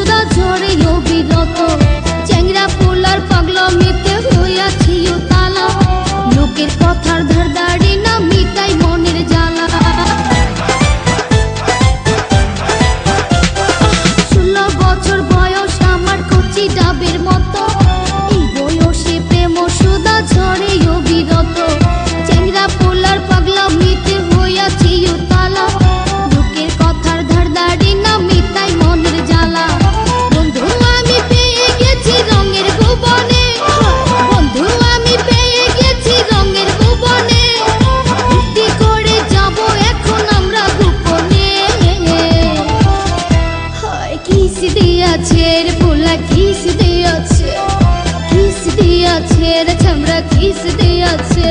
সুদা ঝরে অবিরত চ্যাংরা পোলার পাগলামিতে হইয়াছি উতালা লোকের কথার ধার দাড়ি না মিটাই মনের জ্বালা 16 বছর বয়স আমার কচি ডাবের মতো এই বয়সে প্রেম সুদা ঝরে অবিরত চ্যাংরা পোলার পাগলামিতে হইয়াছি উতালা লোকের কথার ধার দাড়ি না মিটাই মনের জ্বালা বন্ধু আমি পেয়ে গেছি রঙের ভুবনে বন্ধু আমি পেয়ে গেছি রঙের ভুবনে ফুর্তি করে যাব এখন আমরা গোপনে হয় কিস দিয়াছে রে পোলা কিস দিয়াছে রে ছামরা কিস দিয়াছে